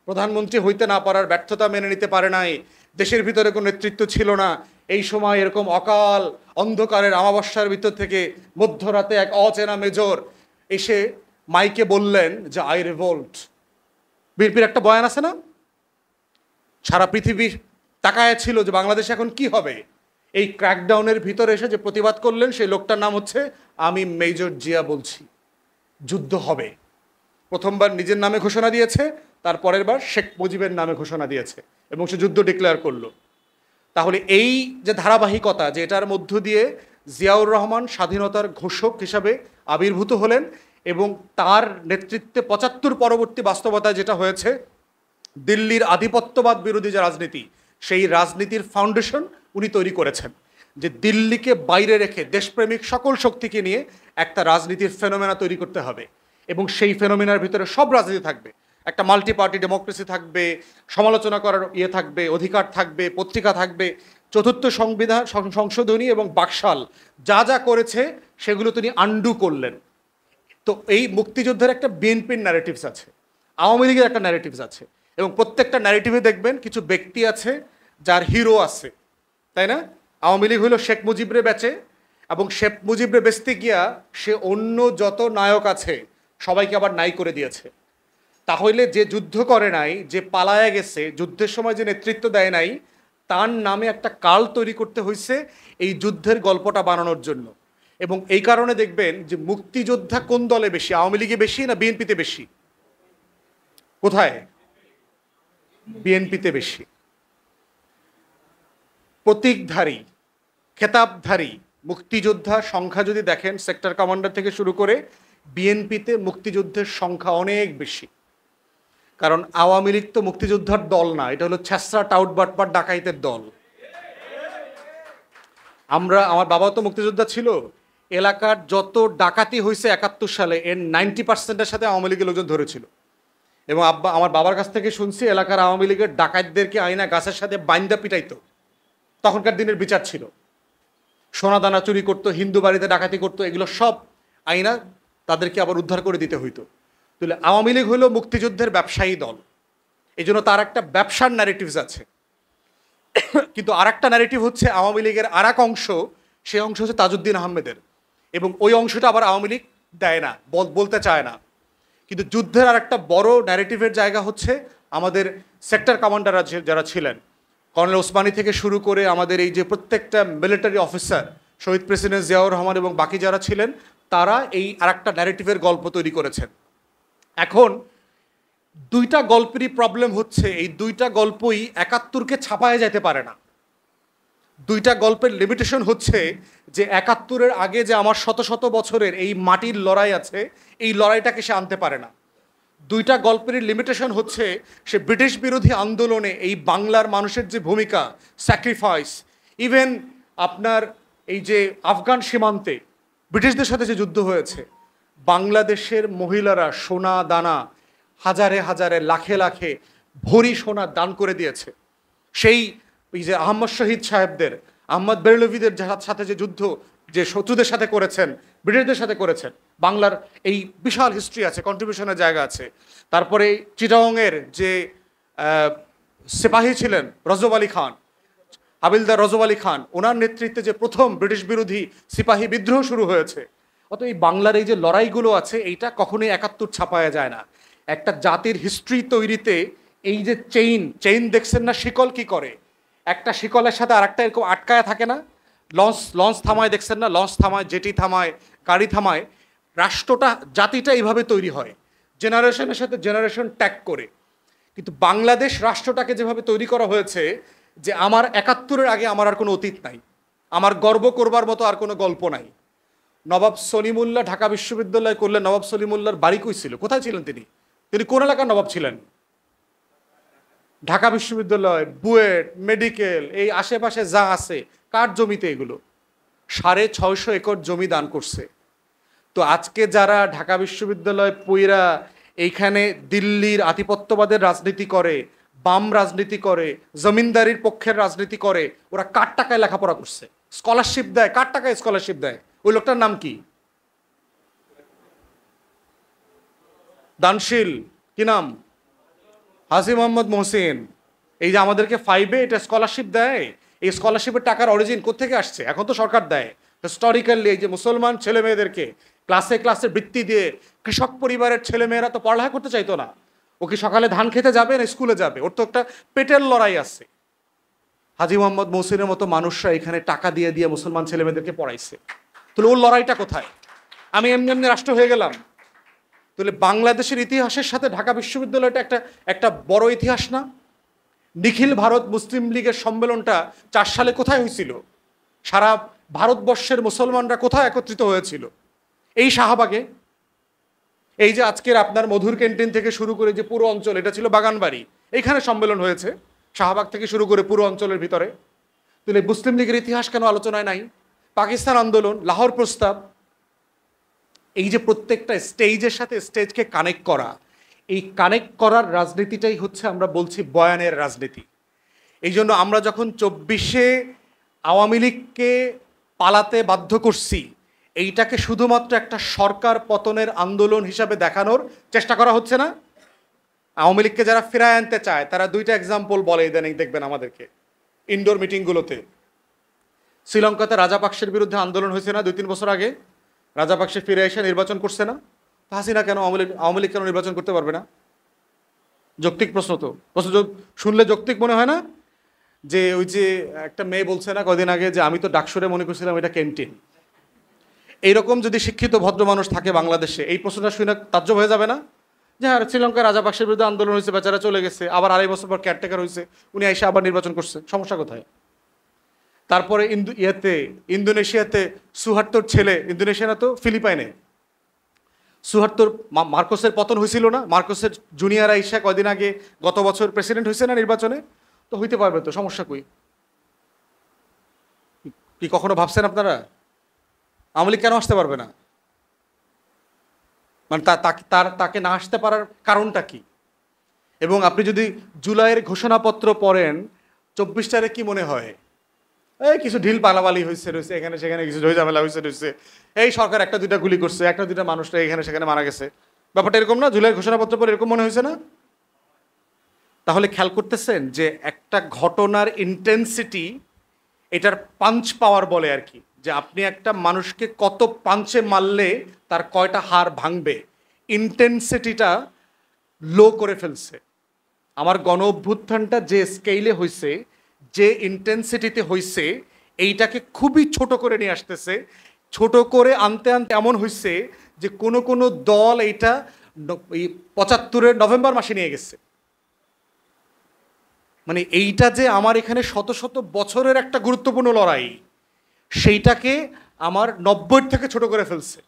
প্রধানমন্ত্রী হইতে না পারার ব্যর্থতা মেনে নিতে পারে নাই, দেশের ভিতরে কোনো নেতৃত্ব ছিল না, এই সময় এরকম অকাল অন্ধকারের আমাবস্যার ভিতর থেকে মধ্যরাতে এক অচেনা মেজর এসে মাইকে বললেন যে আই রিভোল্ট। বিএনপির একটা বয়ান আছে না, সারা পৃথিবী তাকায় ছিল যে বাংলাদেশ এখন কি হবে। এই ক্র্যাকডাউনের ভিতরে এসে যে প্রতিবাদ করলেন সেই লোকটার নাম হচ্ছে আমি মেজর জিয়া বলছি, যুদ্ধ হবে। প্রথমবার নিজের নামে ঘোষণা দিয়েছে, তারপরের বার শেখ মুজিবের নামে ঘোষণা দিয়েছে এবং সে যুদ্ধ ডিক্লেয়ার করলো। তাহলে এই যে ধারাবাহিকতা, যে এটার মধ্য দিয়ে জিয়াউর রহমান স্বাধীনতার ঘোষক হিসাবে আবির্ভূত হলেন এবং তার নেতৃত্বে ৭৫ পরবর্তী বাস্তবতায় যেটা হয়েছে, দিল্লির আধিপত্যবাদ বিরোধী যে রাজনীতি, সেই রাজনীতির ফাউন্ডেশন উনি তৈরি করেছেন। যে দিল্লিকে বাইরে রেখে দেশপ্রেমিক সকল শক্তিকে নিয়ে একটা রাজনীতির ফেনোমেনা তৈরি করতে হবে এবং সেই ফেনোমেনার ভিতরে সব রাজনীতি থাকবে। একটা মাল্টি পার্টি ডেমোক্রেসি থাকবে, সমালোচনা করার থাকবে, অধিকার থাকবে, পত্রিকা থাকবে, চতুর্থ সংশোধনী এবং বাকশাল যা যা করেছে সেগুলো তিনি আন্ডু করলেন। তো এই মুক্তিযুদ্ধের একটা বিএনপির ন্যারেটিভস আছে, আওয়ামী লীগের একটা ন্যারেটিভস আছে এবং প্রত্যেকটা ন্যারেটিভে দেখবেন কিছু ব্যক্তি আছে যার হিরো আছে, তাই না? আওয়ামী লীগ হলো শেখ মুজিবরে বেচে এবং শেখ মুজিবরে বেচতে গিয়া সে অন্য যত নায়ক আছে সবাইকে আবার নাই করে দিয়েছে। তাহলে যে যুদ্ধ করে নাই, যে পালায়া গেছে, যুদ্ধের সময় যে নেতৃত্ব দেয় নাই, তার নামে একটা কাল তৈরি করতে হয়েছে এই যুদ্ধের গল্পটা বানানোর জন্য। এবং এই কারণে দেখবেন যে মুক্তিযোদ্ধা কোন দলে বেশি, আওয়ামী লীগে বেশি না বিএনপিতে বেশি? কোথায়? বিএনপিতে বেশি। প্রতীকধারী, খেতাবধারী মুক্তিযোদ্ধা সংখ্যা যদি দেখেন সেক্টর কমান্ডার থেকে শুরু করে, বিএনপিতে মুক্তিযুদ্ধের সংখ্যা অনেক বেশি। কারণ আওয়ামী লীগ তো মুক্তিযোদ্ধার দল না, এটা হলো ছ্যাঁচড়া টাউট বাটপার ডাকাইতের দল। আমার বাবা তো মুক্তিযোদ্ধা ছিল, এলাকার যত ডাকাতি হয়েছে ৭১ সালে এর 90%-এর সাথে আওয়ামী লীগের লোকজন ধরেছিল। এবং আমার বাবার কাছ থেকে শুনছি এলাকার আওয়ামী লীগের ডাকাতদেরকে আইনা গাছের সাথে বাইন্দা পিটাইতো, তখনকার দিনের বিচার ছিল। সোনাদানা চুরি করতো, হিন্দু বাড়িতে ডাকাতি করতো, এগুলো সব আইনা তাদেরকে আবার উদ্ধার করে দিতে হইতো। তাহলে আওয়ামী লীগ হলো মুক্তিযুদ্ধের ব্যবসায়ী দল, এই জন্য তার একটা ব্যবসার ন্যারেটিভস আছে। কিন্তু আর একটা ন্যারেটিভ হচ্ছে আওয়ামী লীগের আর এক অংশ, সেই অংশ হচ্ছে তাজউদ্দিন আহমেদের, এবং ওই অংশটা আবার আওয়ামী লীগ দেয় না, বলতে চায় না। কিন্তু যুদ্ধের আর একটা বড় ন্যারেটিভের জায়গা হচ্ছে আমাদের সেক্টর কমান্ডাররা যারা ছিলেন, কর্নেল ওসমানী থেকে শুরু করে আমাদের এই যে প্রত্যেকটা মিলিটারি অফিসার, শহীদ প্রেসিডেন্ট জিয়াউর রহমান এবং বাকি যারা ছিলেন, তারা এই আর একটা ন্যারেটিভের গল্প তৈরি করেছেন। এখন দুইটা গল্পেরই প্রবলেম হচ্ছে, এই দুইটা গল্পই ৭১-কে ছাপায় যেতে পারে না। দুইটা গল্পের লিমিটেশন হচ্ছে যে ৭১-এর আগে যে আমার শত শত বছরের এই মাটির লড়াই আছে, এই লড়াইটাকে সে আনতে পারে না। দুইটা গল্পের লিমিটেশন হচ্ছে সে ব্রিটিশ বিরোধী আন্দোলনে এই বাংলার মানুষের যে ভূমিকা, স্যাক্রিফাইস, ইভেন আপনার এই যে আফগান সীমান্তে ব্রিটিশদের সাথে যে যুদ্ধ হয়েছে, বাংলাদেশের মহিলারা সোনা দানা হাজারে হাজারে লাখে লাখে ভরি সোনা দান করে দিয়েছে। সেই এই যে আহমদ শহীদ সাহেবদের, আহমদ বেরলভিদের সাথে যে যুদ্ধ যে শত্রুদের সাথে করেছেন, ব্রিটিশদের সাথে করেছেন, বাংলার এই বিশাল হিস্ট্রি আছে, কন্ট্রিবিউশনের জায়গা আছে। তারপরে চিটাগংয়ের যে সিপাহী ছিলেন রজব আলী খান, হাবিলদার রজব আলী খান, ওনার নেতৃত্বে যে প্রথম ব্রিটিশ বিরোধী সিপাহী বিদ্রোহ শুরু হয়েছে। অত এই বাংলার এই যে লড়াইগুলো আছে, এইটা কখনোই ৭১ ছাপায়া যায় না। একটা জাতির হিস্ট্রি তৈরিতে এই যে চেইন দেখছেন না, শিকল কি করে, একটা শিকলের সাথে আর একটা এরকম আটকায় থাকে না। লঞ্চ থামায় দেখছেন না, লঞ্চ থামায়, জেটি থামায়, গাড়ি থামায়। রাষ্ট্রটা, জাতিটা এইভাবে তৈরি হয়, জেনারেশনের সাথে জেনারেশন ট্যাগ করে। কিন্তু বাংলাদেশ রাষ্ট্রটাকে যেভাবে তৈরি করা হয়েছে যে আমার ৭১-এর আগে আমার আর কোনো অতীত নাই, আমার গর্ব করবার মতো আর কোনো গল্প নাই। নবাব সলিমুল্লাহ ঢাকা বিশ্ববিদ্যালয় করলেন, নবাব সলিমুল্লাহর বাড়ি কই ছিল, কোথায় ছিলেন তিনি? তিনি কোন এলাকার নবাব ছিলেন? ঢাকা বিশ্ববিদ্যালয়, বুয়েট, মেডিকেল, এই আশেপাশে যা আছে, কার জমিতে এগুলো? ৬৫০ একর জমি দান করছে। তো আজকে যারা ঢাকা বিশ্ববিদ্যালয় পইরা এইখানে দিল্লির আধিপত্যবাদের রাজনীতি করে, বাম রাজনীতি করে, জমিনদারির পক্ষের রাজনীতি করে, ওরা কার টাকায় লেখাপড়া করছে? স্কলারশিপ দেয়, কার টাকায় স্কলারশিপ দেয়? ওই লোকটার নাম কি? দানশীল, কি নাম? হাজী মোহাম্মদ মহসিন। এই যে আমাদেরকে 5-এ এটা স্কলারশিপ দেয়, এই স্কলারশিপের টাকার অরিজিন কোত্থেকে আসছে? এখন তো সরকার দেয়। হিস্টোরিক্যালি এই যে মুসলমান ছেলে মেয়েদেরকে ক্লাসে ক্লাসে বৃত্তি দিয়ে, কৃষক পরিবারের ছেলে মেয়েরা তো পড়ালেখা করতে চাইতো না। ও কি সকালে ধান খেতে যাবে না স্কুলে যাবে? ওর তো একটা পেটের লড়াই আছে। হাজী মোহাম্মদ মহসিনের মতো মানুষরা এখানে টাকা দিয়ে দিয়ে মুসলমান ছেলে মেয়েদেরকে পড়াইছে। তাহলে ওর লড়াইটা কোথায়? আমি এমনি এমনি রাষ্ট্র হয়ে গেলাম? তাহলে বাংলাদেশের ইতিহাসের সাথে ঢাকা বিশ্ববিদ্যালয়টা একটা বড় ইতিহাস না? নিখিল ভারত মুসলিম লীগের সম্মেলনটা 4 সালে কোথায় হয়েছিল? সারা ভারতবর্ষের মুসলমানরা কোথায় একত্রিত হয়েছিল? এই শাহবাগে। এই যে আজকের আপনার মধুর ক্যান্টিন থেকে শুরু করে যে পুরো অঞ্চল, এটা ছিল বাগানবাড়ি, এইখানে সম্মেলন হয়েছে শাহবাগ থেকে শুরু করে পুরো অঞ্চলের ভিতরে। তাহলে মুসলিম লীগের ইতিহাস কেন আলোচনায় নাই? পাকিস্তান আন্দোলন, লাহোর প্রস্তাব, এই যে প্রত্যেকটা স্টেজের সাথে স্টেজকে কানেক্ট করা, এই কানেক্ট করার রাজনীতিটাই হচ্ছে আমরা বলছি বয়ানের রাজনীতি। এই জন্য আমরা যখন 24-এ আওয়ামী লীগকে পালাতে বাধ্য করছি, এইটাকে শুধুমাত্র একটা সরকার পতনের আন্দোলন হিসাবে দেখানোর চেষ্টা করা হচ্ছে না? আওয়ামী লীগকে যারা ফিরায় আনতে চায় তারা 2টা এক্সাম্পল বলে ইদানিং দেখবেন আমাদেরকে ইনডোর মিটিংগুলোতে। শ্রীলঙ্কাতে রাজাপাকসের বিরুদ্ধে আন্দোলন হয়েছে না 2-3 বছর আগে? রাজাপাকসে ফিরে এসে নির্বাচন করছে না? হাসিনা কেন আওয়ামী লীগ কেন নির্বাচন করতে পারবে না? যৌক্তিক প্রশ্ন তো। প্রশ্ন শুনলে যৌক্তিক মনে হয় না? যে ওই যে একটা মেয়ে বলছে না কদিন আগে যে আমি তো ডাকসুরে মনে করছিলাম এটা ক্যান্টিন। এইরকম যদি শিক্ষিত ভদ্র মানুষ থাকে বাংলাদেশে, এই প্রশ্নটা শুনে তাজ্জব হয়ে যাবে না? যে হ্যাঁ, শ্রীলঙ্কায় রাজাপাকসের বিরুদ্ধে আন্দোলন হয়েছে, বেচারা চলে গেছে, আবার 2.5 বছর পর কেয়ারটেকার হয়েছে, উনি এসে আবার নির্বাচন করছে, সমস্যা কোথায়? তারপরে ইন্দোনেশিয়াতে সুহার্তোর ছেলে, ইন্দোনেশিয়া না তো ফিলিপাইনে, সুহার্তোর মার্কোসের পতন হয়েছিল না? মার্কোসের জুনিয়র আইসা কয়দিন আগে গত বছর প্রেসিডেন্ট হয়েছে না নির্বাচনে? তো হইতে পারবে তো, সমস্যা কই? কি কখনো ভাবছেন আপনারা আওয়ামী লীগ কেন আসতে পারবে না? মানে তাকে না আসতে পারার কারণটা কি? এবং আপনি যদি জুলাইয়ের ঘোষণাপত্র পড়েন, 24 কি মনে হয়? এই কিছু ঢিল পালাপালি হয়েছে রয়েছে, এখানে সেখানে কিছু ঝামেলা হয়েছে রয়েছে, এই সরকার 1-2টা গুলি করছে, 1-2টা মানুষটা এখানে সেখানে মারা গেছে। ব্যাপারটা এরকম না? জুলাইয়ের ঘোষণাপত্র পরে এরকম মনে হয়েছে না? তাহলে খেয়াল করতেছেন যে একটা ঘটনার ইন্টেন্সিটি, এটার পাঞ্চ পাওয়ার বলে আর কি, যে আপনি একটা মানুষকে কত পাঞ্চে মারলে তার কয়টা হাড় ভাঙবে, ইন্টেন্সিটিটা লো করে ফেলছে। আমার গণ অভ্যুত্থানটা যে স্কেলে হয়েছে, যে ইন্টেন্সিটিতে হয়েছে, এইটাকে খুবই ছোট করে নিয়ে আসতেছে। ছোট করে আনতে আনতে এমন হয়েছে যে কোনো কোনো দল এইটা 75-এর নভেম্বর মাসে নিয়ে গেছে। মানে এইটা যে আমার এখানে শত শত বছরের একটা গুরুত্বপূর্ণ লড়াই, সেইটাকে আমার 90-এর থেকে ছোট করে ফেলছে।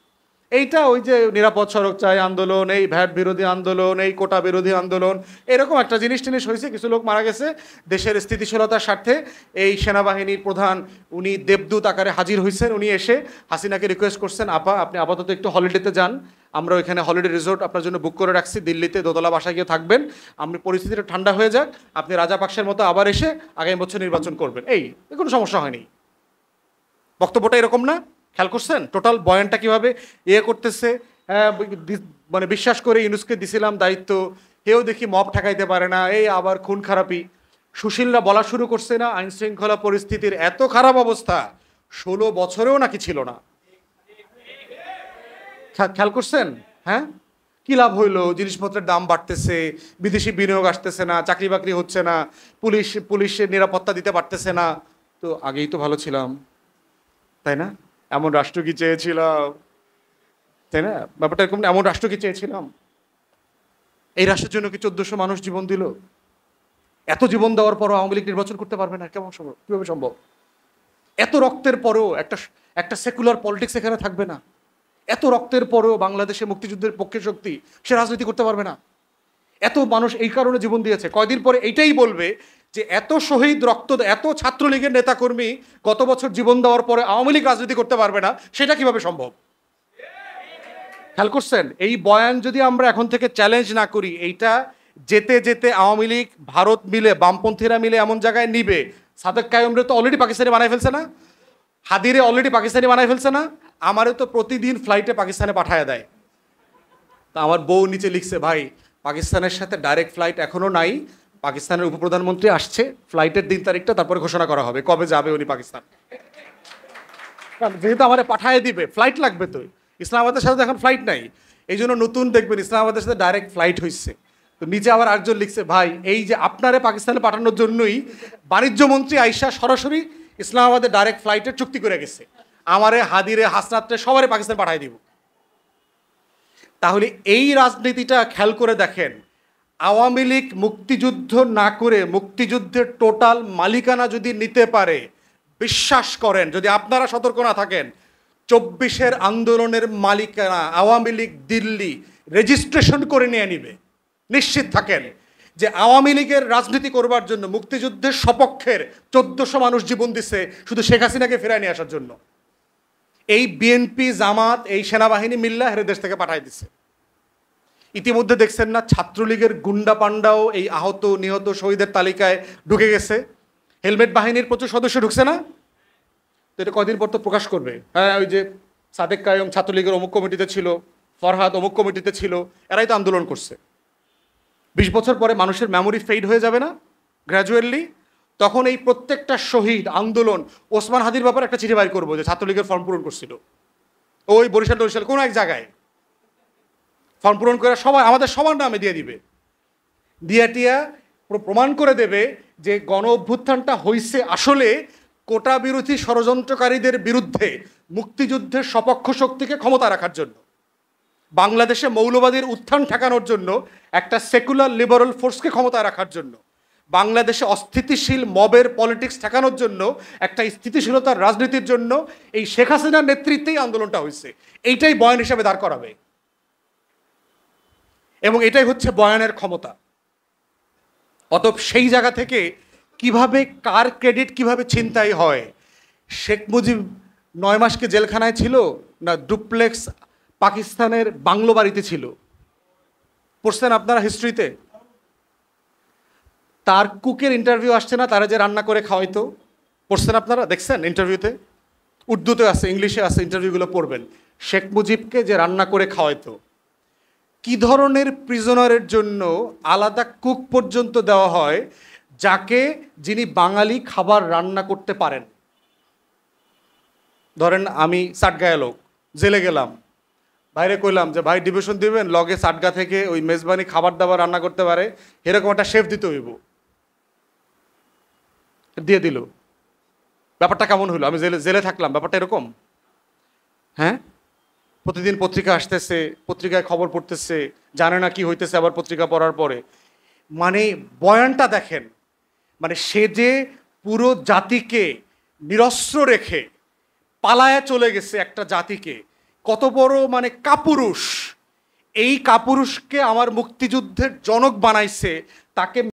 এইটা ওই যে নিরাপদ সড়ক চাই আন্দোলন, এই ভ্যাট বিরোধী আন্দোলন, এই কোটা বিরোধী আন্দোলন, এরকম একটা জিনিস হয়েছে, কিছু লোক মারা গেছে, দেশের স্থিতিশীলতার স্বার্থে এই সেনাবাহিনীর প্রধান উনি দেবদূত আকারে হাজির হয়েছেন। উনি এসে হাসিনাকে রিকোয়েস্ট করছেন, আপা আপনি আপাতত একটু হলিডেতে যান, আমরা ওইখানে হলিডে রিসোর্ট আপনার জন্য বুক করে রাখছি, দিল্লিতে দোতলা বাসায় গিয়ে থাকবেন, আপনি পরিস্থিতিটা ঠান্ডা হয়ে যাক, আপনি রাজাপাকসের মতো আবার এসে আগামী বছর নির্বাচন করবেন। এই কোনো সমস্যা হয়নি। বক্তব্যটা এরকম না? খেয়াল করছেন টোটাল বয়ানটা কিভাবে করতেছে? হ্যাঁ, মানে বিশ্বাস করে ইউনুসকে দিছিলাম দায়িত্ব, কেউ দেখি মব ঠেকাইতে পারে না, এই আবার খুন খারাপি। সুশীলরা বলা শুরু করছে না আইন শৃঙ্খলা পরিস্থিতির এত খারাপ অবস্থা 16 বছরেও নাকি ছিল না। খেয়াল করছেন? হ্যাঁ, কি লাভ হইলো? জিনিসপত্রের দাম বাড়তেছে, বিদেশি বিনিয়োগ আসতেছে না, চাকরি বাকরি হচ্ছে না, পুলিশের নিরাপত্তা দিতে পারতেছে না। তো আগেই তো ভালো ছিলাম, তাই না? এমন রাষ্ট্র কি চেয়েছিলাম, তাই না? ব্যাপারটা এরকম, এমন রাষ্ট্র কি চেয়েছিলাম? এই রাষ্ট্রের জন্য কি 1400 মানুষ জীবন দিল? এত জীবন দেওয়ার পরও আওয়ামী লীগ নির্বাচন করতে পারবে না? কেমন সম্ভব? কিভাবে সম্ভব? এত রক্তের পরও একটা সেকুলার পলিটিক্স এখানে থাকবে না? এত রক্তের পরেও বাংলাদেশে মুক্তিযুদ্ধের পক্ষে শক্তি সে রাজনীতি করতে পারবে না? এত মানুষ এই কারণে জীবন দিয়েছে, কয়দিন পরে এইটাই বলবে যে এত শহীদ রক্ত, এত ছাত্রলীগের নেতাকর্মী গত বছর জীবন দেওয়ার পরে আওয়ামী লীগ রাজনীতি করতে পারবে না, সেটা কিভাবে সম্ভব? খেয়াল করছেন? এই বয়ান যদি আমরা এখন থেকে চ্যালেঞ্জ না করি, এইটা যেতে যেতে আওয়ামী লীগ ভারত মিলে, বামপন্থীরা মিলে এমন জায়গায় নিবে, সাদেক কায়ুমরে তো অলরেডি পাকিস্তানি বানাই ফেলছে না? হাদিরে অলরেডি পাকিস্তানি বানাই ফেলছে না? আমারও তো প্রতিদিন ফ্লাইটে পাকিস্তানে পাঠায় দেয়। তা আমার বউ নিচে লিখছে, ভাই পাকিস্তানের সাথে ডাইরেক্ট ফ্লাইট এখনও নাই, পাকিস্তানের উপপ্রধানমন্ত্রী আসছে, ফ্লাইটের দিন তারিখটা তারপরে ঘোষণা করা হবে কবে যাবে উনি পাকিস্তান। যেহেতু আমাদের পাঠায় দিবে, ফ্লাইট লাগবে তো, ইসলামাবাদের সাথে এখন ফ্লাইট নাই, এই জন্য নতুন দেখবেন ইসলামাবাদের সাথে ডাইরেক্ট ফ্লাইট হয়েছে। তো নিচে আবার একজন লিখছে, ভাই এই যে আপনারে পাকিস্তানে পাঠানোর জন্যই বাণিজ্য মন্ত্রী আইসা সরাসরি ইসলামাবাদে ডাইরেক্ট ফ্লাইটের চুক্তি করে গেছে, আমারে হাদিরে হাসনাত্রে সবারে পাকিস্তান পাঠাই দিব। তাহলে এই রাজনীতিটা খেয়াল করে দেখেন, আওয়ামী লীগ মুক্তিযুদ্ধ না করে মুক্তিযুদ্ধের টোটাল মালিকানা যদি নিতে পারে, বিশ্বাস করেন যদি আপনারা সতর্ক না থাকেন, 24-এর আন্দোলনের মালিকানা আওয়ামী লীগ দিল্লি রেজিস্ট্রেশন করে নিয়ে নিবে। নিশ্চিত থাকেন যে আওয়ামী লীগের রাজনীতি করবার জন্য মুক্তিযুদ্ধের সপক্ষের 1400 মানুষ জীবন দিছে শুধু শেখ হাসিনাকে ফেরায় নিয়ে আসার জন্য। এই বিএনপি জামাত এই সেনাবাহিনী মিল্লা হেরে দেশ থেকে পাঠাই দিছে। ইতিমধ্যে দেখছেন না ছাত্রলীগের গুন্ডা পান্ডাও এই আহত নিহত শহীদের তালিকায় ঢুকে গেছে, হেলমেট বাহিনীর প্রচুর সদস্য ঢুকছে না? তো এটা কয়দিন পর তো প্রকাশ করবে। হ্যাঁ, ওই যে সাদেক কায়ুম ছাত্রলীগের অমুক কমিটিতে ছিল, ফরহাদ অমুক কমিটিতে ছিল, এরাই তো আন্দোলন করছে। 20 বছর পরে মানুষের মেমোরি ফেড হয়ে যাবে না গ্র্যাজুয়ালি? তখন এই প্রত্যেকটা শহীদ আন্দোলন, ওসমান হাদির ব্যাপারে একটা চিঠি বাইর করবো যে ছাত্রলীগের ফর্ম পূরণ করছিল ওই বরিশাল কোনো এক জায়গায়, ফর্ম পূরণ করে সবাই আমাদের সবার নামে দিয়ে দিবে, টিয়া প্রমাণ করে দেবে যে গণ অভ্যুত্থানটা হইছে আসলে কোটা বিরোধী ষড়যন্ত্রকারীদের বিরুদ্ধে মুক্তিযুদ্ধের সপক্ষ শক্তিকে ক্ষমতা রাখার জন্য, বাংলাদেশে মৌলবাদীর উত্থান ঠেকানোর জন্য, একটা সেকুলার লিবারাল ফোর্সকে ক্ষমতায় রাখার জন্য, বাংলাদেশে অস্থিতিশীল মবের পলিটিক্স ঠেকানোর জন্য, একটা স্থিতিশীলতার রাজনীতির জন্য এই শেখ হাসিনার নেতৃত্বেই আন্দোলনটা হয়েছে। এইটাই বয়ান হিসেবে দাঁড় করাবে এবং এটাই হচ্ছে বয়ানের ক্ষমতা। অতএব সেই জায়গা থেকে কিভাবে কার ক্রেডিট কিভাবে ছিনতাই হয়, শেখ মুজিব 9 মাসকে জেলখানায় ছিল না ডুপ্লেক্স পাকিস্তানের বাংলো বাড়িতে ছিল? পড়ছেন আপনারা হিস্ট্রিতে? তার কুকের ইন্টারভিউ আসছে না, তারা যে রান্না করে খাওয়াইতো, পড়ছেন আপনারা? দেখছেন ইন্টারভিউতে? উর্দুতে আছে, ইংলিশে আছে, ইন্টারভিউগুলো পড়বেন। শেখ মুজিবকে যে রান্না করে খাওয়াইতো, কি ধরনের প্রিজনারের জন্য আলাদা কুক পর্যন্ত দেওয়া হয় যিনি বাঙালি খাবার রান্না করতে পারেন। ধরেন আমি সাটগাঁয়ের লোক, জেলে গেলাম, বাইরে কইলাম যে ভাই ডিভিশন দিবেন, লগে সাটগা থেকে ওই মেজবানি খাবার দাবার রান্না করতে পারে এরকম একটা শেফ দিতে হইব, দিয়ে দিল। ব্যাপারটা কেমন হলো? আমি জেলে থাকলাম, ব্যাপারটা এরকম? হ্যাঁ, প্রতিদিন পত্রিকা আসতেছে, পত্রিকায় খবর পড়তেছে, জানে না কি হইতেছে আবার পত্রিকা পড়ার পরে। মানে বয়ানটা দেখেন, মানে সে যে পুরো জাতিকে নিরস্ত্র রেখে পালায়া চলে গেছে একটা জাতিকে, কত বড় মানে কাপুরুষ। এই কাপুরুষকে আমার মুক্তিযুদ্ধের জনক বানাইছে, তাকে